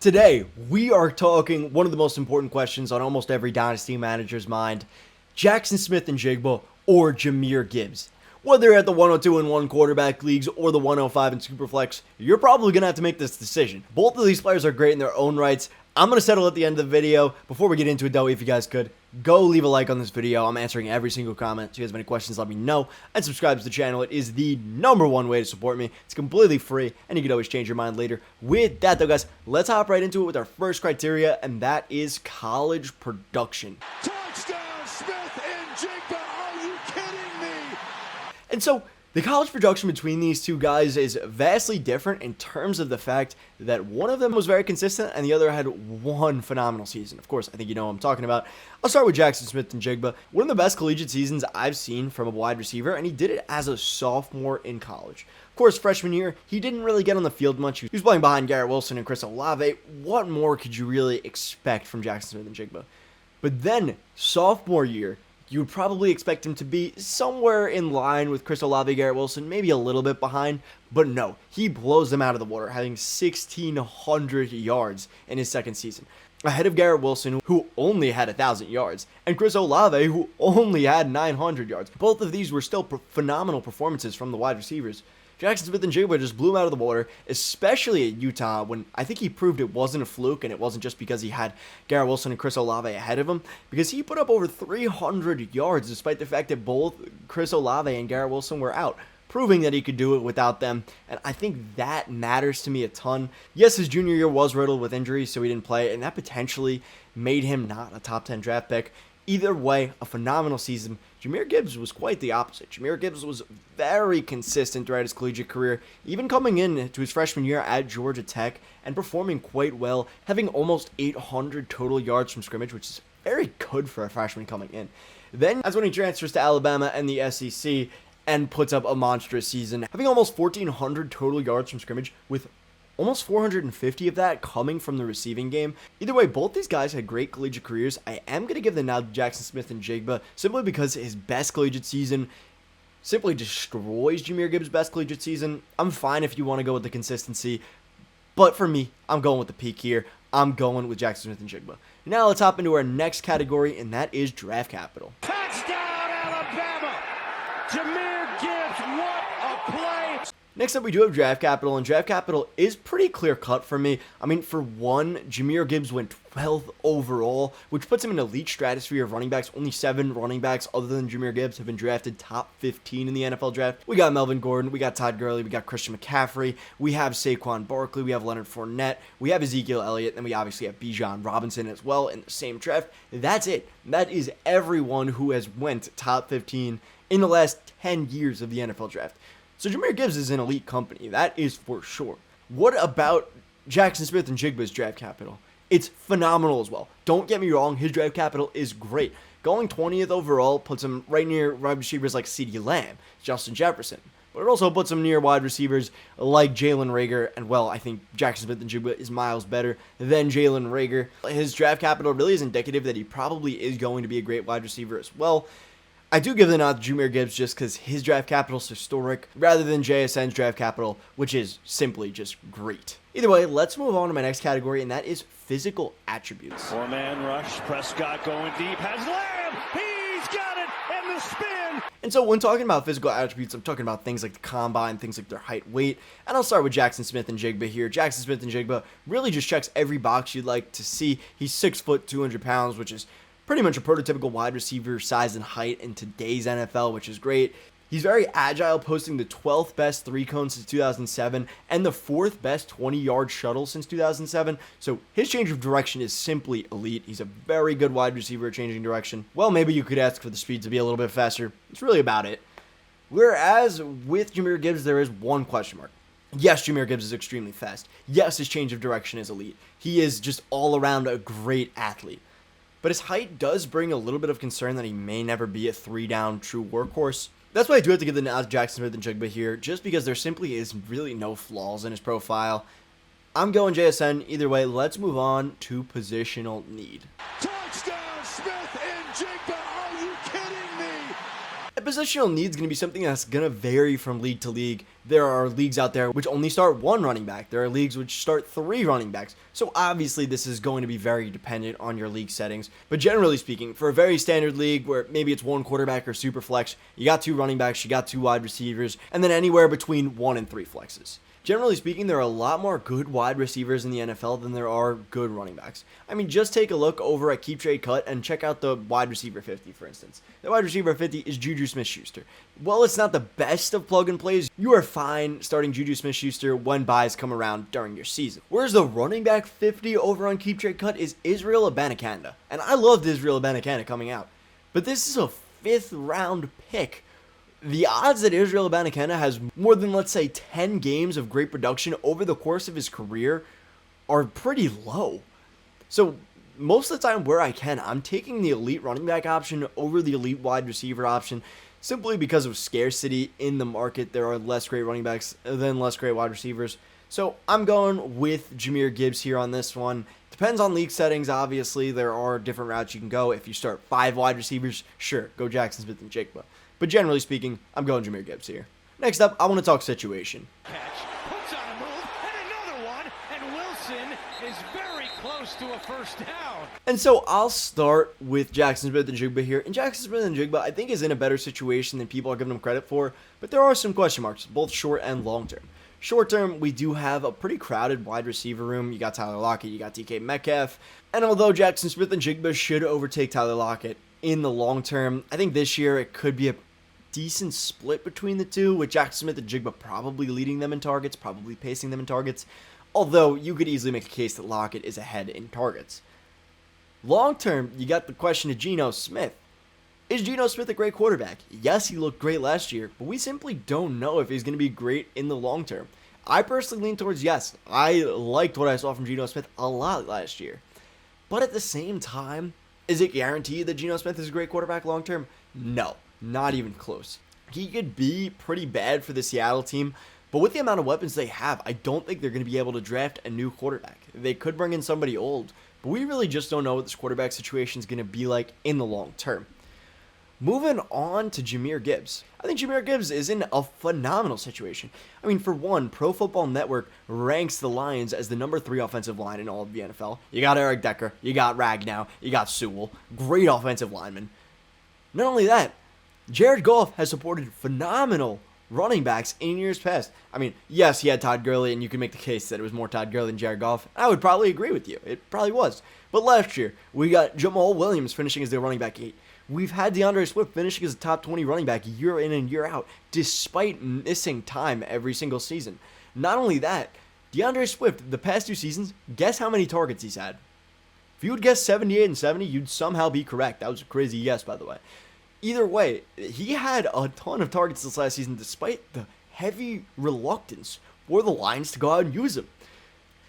Today, we are talking one of the most important questions on almost every Dynasty manager's mind: Jaxon Smith-Njigba or JAHMYR GIBBS. Whether you're at the 102 and 1 quarterback leagues or the 105 in Superflex, you're probably going to have to make this decision. Both of these players are great in their own rights. I'm going to settle at the end of the video. Before we get into it though, if you guys could, go leave a like on this video. I'm answering every single comment. So if you guys have any questions, let me know. And subscribe to the channel. It is the #1 way to support me. It's completely free, and you can always change your mind later. With that though, guys, let's hop right into it with our first criteria, and that is college production. Touchdown, Smith-Njigba! Are you kidding me? And so, the college production between these two guys is vastly different in terms of the fact that one of them was very consistent and the other had one phenomenal season. Of course, I think you know what I'm talking about. I'll start with Jaxon Smith-Njigba. One of the best collegiate seasons I've seen from a wide receiver, and he did it as a sophomore in college. Of course, freshman year, he didn't really get on the field much. He was playing behind Garrett Wilson and Chris Olave. What more could you really expect from Jaxon Smith-Njigba? But then, sophomore year, you would probably expect him to be somewhere in line with Chris Olave, Garrett Wilson, maybe a little bit behind, but no, he blows them out of the water, having 1,600 yards in his second season, ahead of Garrett Wilson, who only had 1,000 yards, and Chris Olave, who only had 900 yards. Both of these were still phenomenal performances from the wide receivers. Jaxon Smith-Njigba just blew him out of the water, especially at Utah, when I think he proved it wasn't a fluke, and it wasn't just because he had Garrett Wilson and Chris Olave ahead of him, because he put up over 300 yards despite the fact that both Chris Olave and Garrett Wilson were out, proving that he could do it without them, and I think that matters to me a ton. Yes, his junior year was riddled with injuries, so he didn't play, and that potentially made him not a top 10 draft pick. Either way, a phenomenal season. JAHMYR GIBBS was quite the opposite. JAHMYR GIBBS was very consistent throughout his collegiate career, even coming in to his freshman year at Georgia Tech and performing quite well, having almost 800 total yards from scrimmage, which is very good for a freshman coming in. Then, that's when he transfers to Alabama and the SEC and puts up a monstrous season, having almost 1,400 total yards from scrimmage, with almost 450 of that coming from the receiving game. Either way, both these guys had great collegiate careers. I am going to give the nod to Jaxon Smith-Njigba simply because his best collegiate season simply destroys JAHMYR GIBBS' best collegiate season. I'm fine if you want to go with the consistency, but for me, I'm going with the peak here. I'm going with Jaxon Smith-Njigba. Now let's hop into our next category, and that is draft capital. Touchdown, Alabama! JAHMYR GIBBS, what a play! Next up, we do have draft capital, and draft capital is pretty clear-cut for me. I mean, for one, JAHMYR GIBBS went 12th overall, which puts him in elite stratosphere of running backs. Only 7 running backs other than JAHMYR GIBBS have been drafted top 15 in the NFL draft. We got Melvin Gordon, we got Todd Gurley, we got Christian McCaffrey, we have Saquon Barkley, we have Leonard Fournette, we have Ezekiel Elliott, and we obviously have Bijan Robinson as well in the same draft. That's it. That is everyone who has went top 15 in the last 10 years of the NFL draft. So JAHMYR GIBBS is an elite company, that is for sure. What about Jaxon Smith-Njigba's draft capital? It's phenomenal as well. Don't get me wrong, his draft capital is great. Going 20th overall puts him right near wide receivers like CeeDee Lamb, Justin Jefferson. But it also puts him near wide receivers like Jalen Reagor, and well, I think Jaxon Smith-Njigba is miles better than Jalen Reagor. His draft capital really is indicative that he probably is going to be a great wide receiver as well. I do give the nod to JAHMYR GIBBS just because his draft capital is historic, rather than JSN's draft capital, which is simply just great. Either way, let's move on to my next category, and that is physical attributes. 4-man rush, Prescott going deep, has Lamb, he's got it, and the spin! And so when talking about physical attributes, I'm talking about things like the combine, things like their height, weight, and I'll start with Jaxon Smith-Njigba here. Jaxon Smith-Njigba really just checks every box you'd like to see. He's 6 foot, 200 pounds, which is pretty much a prototypical wide receiver size and height in today's NFL, which is great. He's very agile, posting the 12th best 3-cone since 2007 and the 4th best 20-yard shuttle since 2007. So his change of direction is simply elite. He's a very good wide receiver at changing direction. Well, maybe you could ask for the speed to be a little bit faster. It's really about it. Whereas with JAHMYR GIBBS, there is one question mark. Yes, JAHMYR GIBBS is extremely fast. Yes, his change of direction is elite. He is just all around a great athlete. But his height does bring a little bit of concern that he may never be a 3-down true workhorse. That's why I do have to give the nod to Jaxon Smith-Njigba here, just because there simply is really no flaws in his profile. I'm going JSN. Either way, let's move on to positional need. Touchdown, Smith-Njigba! Are you kidding me? And positional need is going to be something that's going to vary from league to league. There are leagues out there which only start 1 running back. There are leagues which start 3 running backs. So obviously this is going to be very dependent on your league settings. But generally speaking, for a very standard league where maybe it's 1 quarterback or super flex, you got 2 running backs, you got 2 wide receivers, and then anywhere between 1 and 3 flexes. Generally speaking, there are a lot more good wide receivers in the NFL than there are good running backs. I mean, just take a look over at Keep Trade Cut and check out the wide receiver 50, for instance. The wide receiver 50 is Juju Smith-Schuster. While it's not the best of plug and plays, you are fine starting Juju Smith-Schuster when buys come around during your season. Whereas the running back 50 over on Keep Trade Cut is Israel Abanikanda. And I loved Israel Abanikanda coming out. But this is a 5th round pick. The odds that Israel Abanikanda has more than, let's say, 10 games of great production over the course of his career are pretty low. So most of the time where I can, I'm taking the elite running back option over the elite wide receiver option simply because of scarcity in the market. There are less great running backs than less great wide receivers. So I'm going with JAHMYR GIBBS here on this one. Depends on league settings, obviously. There are different routes you can go. If you start 5 wide receivers, sure, go Jackson Smith and NJIGBA. But generally speaking, I'm going JAHMYR GIBBS here. Next up, I want to talk situation. Catch, puts on a move, and another one, and Wilson is very close to a first down. And so I'll start with Jackson Smith and NJIGBA here. And Jackson Smith and NJIGBA, I think, is in a better situation than people are giving him credit for. But there are some question marks, both short and long term. Short term, we do have a pretty crowded wide receiver room. You got Tyler Lockett, you got DK Metcalf. And although Jackson Smith and NJIGBA should overtake Tyler Lockett in the long term, I think this year it could be a decent split between the two, with Jackson Smith and NJIGBA probably leading them in targets, probably pacing them in targets, although you could easily make a case that Lockett is ahead in targets. Long term, you got the question of Geno Smith. Is Geno Smith a great quarterback? Yes, he looked great last year, but we simply don't know if he's going to be great in the long term. I personally lean towards yes. I liked what I saw from Geno Smith a lot last year. But at the same time, is it guaranteed that Geno Smith is a great quarterback long term? No. Not even close. He could be pretty bad for the Seattle team, but with the amount of weapons they have, I don't think they're going to be able to draft a new quarterback. They could bring in somebody old, but we really just don't know what this quarterback situation is going to be like in the long term. Moving on to JAHMYR GIBBS. I think JAHMYR GIBBS is in a phenomenal situation. I mean, for one, Pro Football Network ranks the Lions as the number 3 offensive line in all of the NFL. You got Eric Decker, you got Ragnow, you got Sewell. Great offensive linemen. Not only that, Jared Goff has supported phenomenal running backs in years past. I mean, yes, he had Todd Gurley, and you can make the case that it was more Todd Gurley than Jared Goff. I would probably agree with you. It probably was. But last year, we got Jamal Williams finishing as the running back 8. We've had DeAndre Swift finishing as a top 20 running back year in and year out, despite missing time every single season. Not only that, DeAndre Swift, the past 2 seasons, guess how many targets he's had? If you would guess 78 and 70, you'd somehow be correct. That was a crazy guess, by the way. Either way, he had a ton of targets this last season despite the heavy reluctance for the Lions to go out and use him.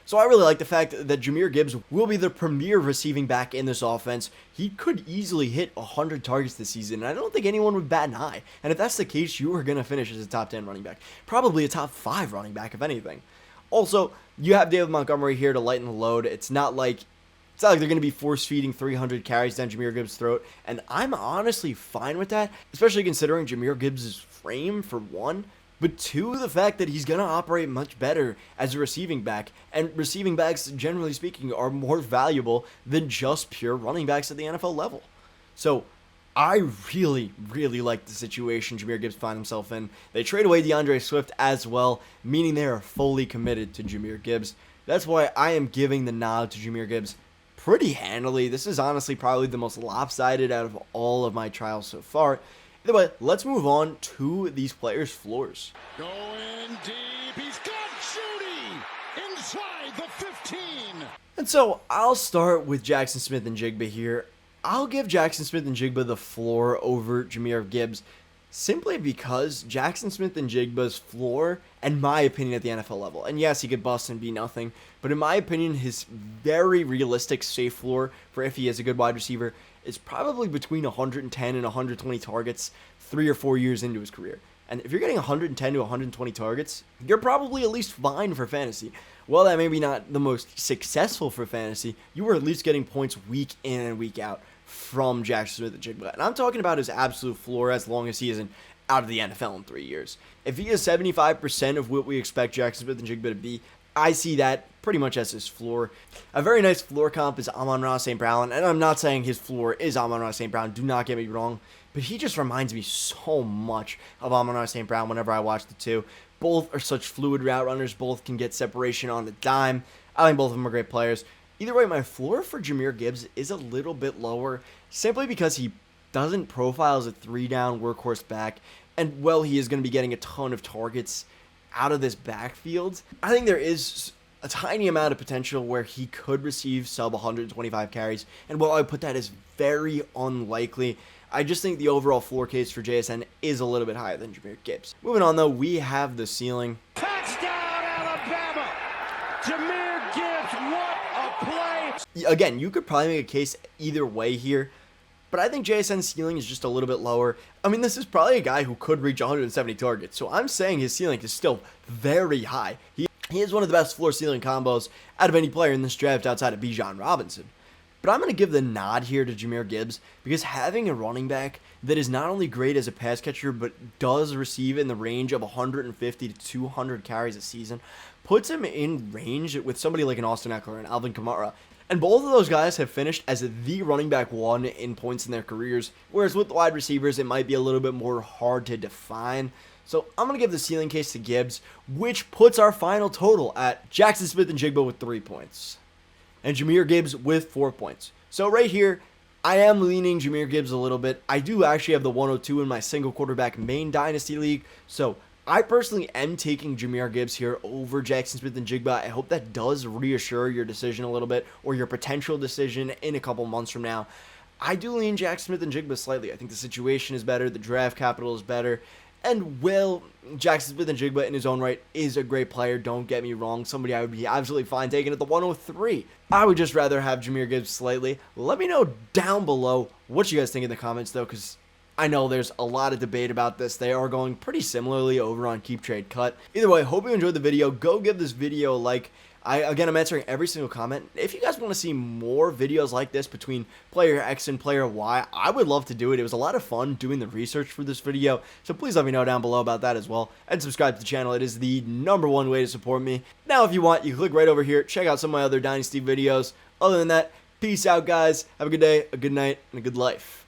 So I really like the fact that JAHMYR GIBBS will be the premier receiving back in this offense. He could easily hit 100 targets this season, and I don't think anyone would bat an eye. And if that's the case, you are going to finish as a top 10 running back. Probably a top 5 running back, if anything. Also, you have David Montgomery here to lighten the load. It's not like they're going to be force-feeding 300 carries down JAHMYR GIBBS' throat, and I'm honestly fine with that, especially considering JAHMYR GIBBS' frame, for one, but two, the fact that he's going to operate much better as a receiving back, and receiving backs, generally speaking, are more valuable than just pure running backs at the NFL level. So I really, really like the situation JAHMYR GIBBS find himself in. They trade away DeAndre Swift as well, meaning they are fully committed to JAHMYR GIBBS. That's why I am giving the nod to JAHMYR GIBBS pretty handily. This is honestly probably the most lopsided out of all of my trials so far. Either way, let's move on to these players' floors. Going deep, he's got Judy inside the 15. And so I'll start with Jackson Smith and NJIGBA here. I'll give Jackson Smith and NJIGBA the floor over JAHMYR GIBBS simply because Jackson Smith and NJIGBA's floor, in my opinion, at the NFL level, and yes, he could bust and be nothing, but in my opinion, his very realistic safe floor for if he is a good wide receiver is probably between 110 and 120 targets 3 or 4 years into his career. And if you're getting 110 to 120 targets, you're probably at least fine for fantasy. While that may be not the most successful for fantasy, you are at least getting points week in and week out from Jackson Smith-Njigba. And I'm talking about his absolute floor as long as he isn't out of the NFL in 3 years. If he is 75% of what we expect Jackson Smith-Njigba to be, I see that pretty much as his floor. A very nice floor comp is Amon-Ra St. Brown, and I'm not saying his floor is Amon-Ra St. Brown, do not get me wrong, but he just reminds me so much of Amon-Ra St. Brown whenever I watch the two. Both are such fluid route runners, both can get separation on the dime. I think both of them are great players. Either way, my floor for JAHMYR GIBBS is a little bit lower, simply because he doesn't profile as a 3-down workhorse back, and well, he is going to be getting a ton of targets out of this backfield. I think there is a tiny amount of potential where he could receive sub 125 carries, and while I put that as very unlikely, I just think the overall floor case for JSN is a little bit higher than JAHMYR GIBBS. Moving on though, we have the ceiling. Touchdown, Alabama! JAHMYR GIBBS, what a play! Again, you could probably make a case either way here, but I think JSN's ceiling is just a little bit lower. I mean, this is probably a guy who could reach 170 targets, so I'm saying his ceiling is still very high. He is one of the best floor-ceiling combos out of any player in this draft outside of Bijan Robinson. But I'm going to give the nod here to JAHMYR GIBBS because having a running back that is not only great as a pass catcher but does receive in the range of 150 to 200 carries a season puts him in range with somebody like an Austin Eckler and Alvin Kamara. And both of those guys have finished as the running back one in points in their careers, whereas with the wide receivers it might be a little bit more hard to define. So I'm going to give the ceiling case to GIBBS, which puts our final total at Jackson Smith-Njigba with 3 points. And JAHMYR GIBBS with 4 points. So right here, I am leaning JAHMYR GIBBS a little bit. I do actually have the 102 in my single quarterback main Dynasty league. So I personally am taking JAHMYR GIBBS here over Jackson Smith-Njigba. I hope that does reassure your decision a little bit, or your potential decision in a couple months from now. I do lean Jackson Smith-Njigba slightly. I think the situation is better, the draft capital is better. And, well, Jackson Smith-Njigba in his own right is a great player, don't get me wrong. Somebody I would be absolutely fine taking at the 103. I would just rather have JAHMYR GIBBS slightly. Let me know down below what you guys think in the comments, though, because I know there's a lot of debate about this. They are going pretty similarly over on Keep Trade Cut. Either way, hope you enjoyed the video. Go give this video a like. Again, I'm answering every single comment. If you guys want to see more videos like this between player X and player Y, I would love to do it. It was a lot of fun doing the research for this video, so please let me know down below about that as well. And subscribe to the channel. It is the #1 way to support me. Now, if you want, you can click right over here. Check out some of my other Dynasty videos. Other than that, peace out, guys. Have a good day, a good night, and a good life.